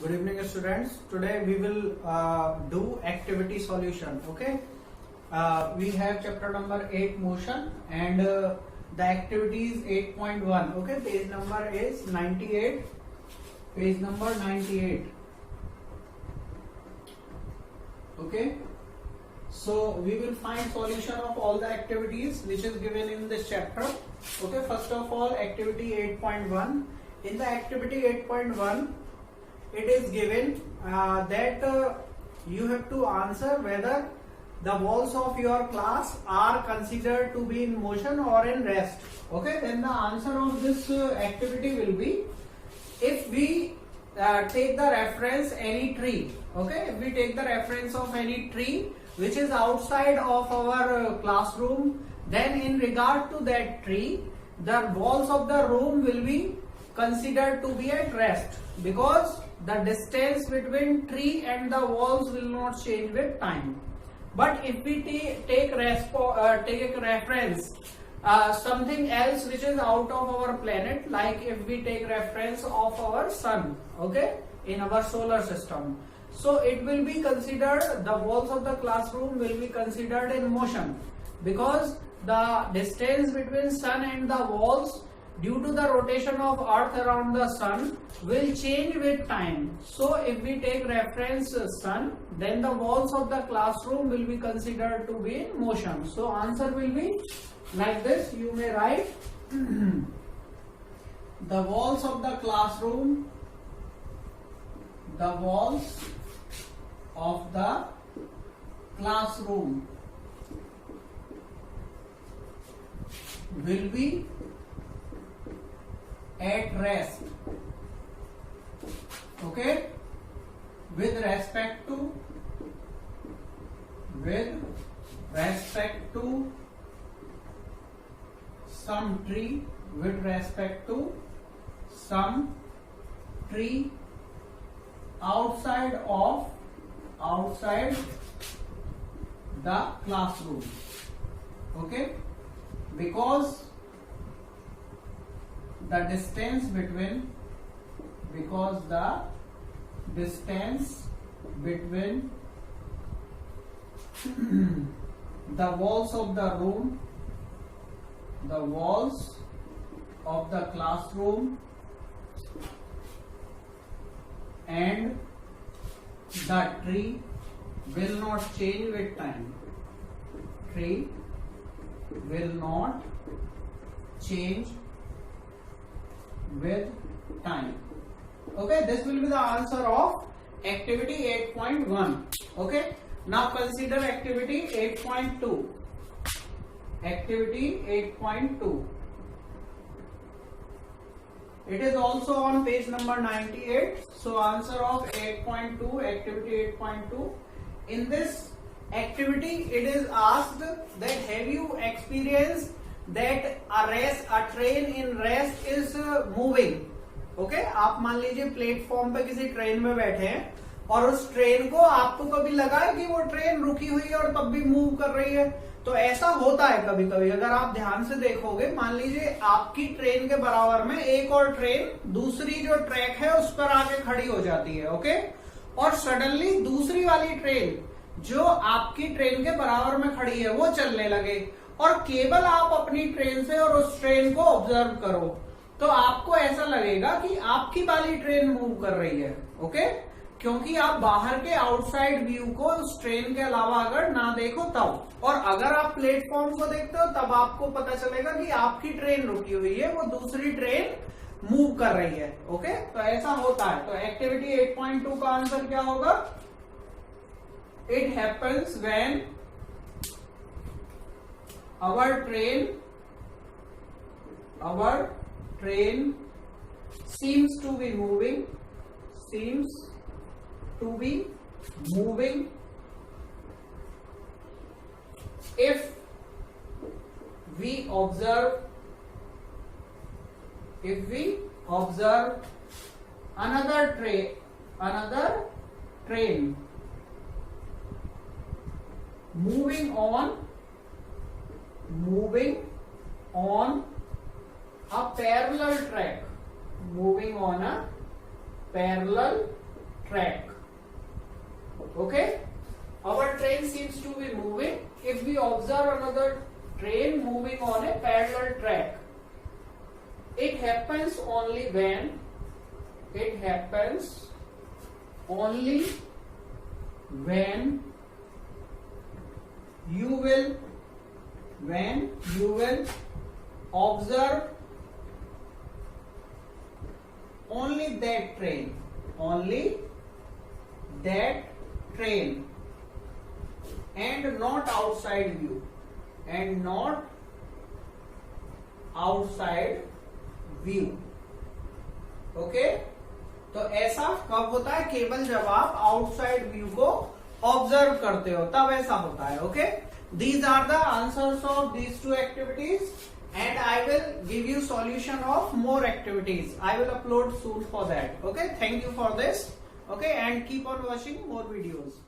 Good evening, students. Today we will do activity solution. Okay. We have chapter number 8 motion and the activity is 8.1. Okay. Page number is 98. Page number 98. Okay. So we will find solution of all the activities which is given in this chapter. Okay. First of all, activity 8.1. In the activity 8.1, it is given that you have to answer whether the walls of your class are considered to be in motion or in rest. Okay, then the answer of this activity will be, if we take the reference any tree. Okay, if we take the reference of any tree which is outside of our classroom, then in regard to that tree, the walls of the room will be considered to be at rest, because the distance between tree and the walls will not change with time. But if we take a reference something else which is out of our planet, like if we take reference of our sun, okay, in our solar system, so it will be considered, the walls of the classroom will be considered in motion, because the distance between sun and the walls due to the rotation of earth around the sun will change with time. So if we take reference sun, then the walls of the classroom will be considered to be in motion. So answer will be like this. You may write the walls of the classroom, the walls of the classroom will be at rest, okay, with respect to some tree, with respect to some tree outside the classroom, okay, because the distance between the walls of the room, the walls of the classroom and the tree will not change with time. Tree will not change with time. Okay, this will be the answer of activity 8.1. okay, now consider activity 8.2. activity 8.2, it is also on page number 98. So answer of 8.2, activity 8.2. In this activity it is asked that have you experienced that a train in rest is moving. Okay, आप मान लीजिए platform पे किसी train में बैठे हैं और उस ट्रेन को आपको कभी लगा है कि वो ट्रेन रुकी हुई है और तब भी मूव कर रही है? तो ऐसा होता है कभी कभी, अगर आप ध्यान से देखोगे, मान लीजिए आपकी ट्रेन के बराबर में एक और ट्रेन दूसरी जो ट्रैक है उस पर आके खड़ी हो जाती है, ओके, और सडनली दूसरी वाली ट्रेन जो आपकी ट्रेन के बराबर में खड़ी है वो चलने लगे, और केवल आप अपनी ट्रेन से और उस ट्रेन को ऑब्जर्व करो, तो आपको ऐसा लगेगा कि आपकी वाली ट्रेन मूव कर रही है, ओके, क्योंकि आप बाहर के आउटसाइड व्यू को उस ट्रेन के अलावा अगर ना देखो तब, और अगर आप प्लेटफॉर्म को देखते हो तब आपको पता चलेगा कि आपकी ट्रेन रुकी हुई है, वो दूसरी ट्रेन मूव कर रही है, ओके, तो ऐसा होता है। तो एक्टिविटी 8.2 का आंसर क्या होगा? It happens when our train seems to be moving if we observe another train moving on a parallel track, moving on a parallel track. Okay, our train seems to be moving. If we observe another train moving on a parallel track, it happens only when you will observe only that train and not outside view okay तो ऐसा कब होता है? केवल जब आप outside view को observe करते हो तब ऐसा होता है. Okay, these are the answers of these two activities and I will give you solution of more activities. I will upload soon for that. Okay, thank you for this. Okay, and keep on watching more videos.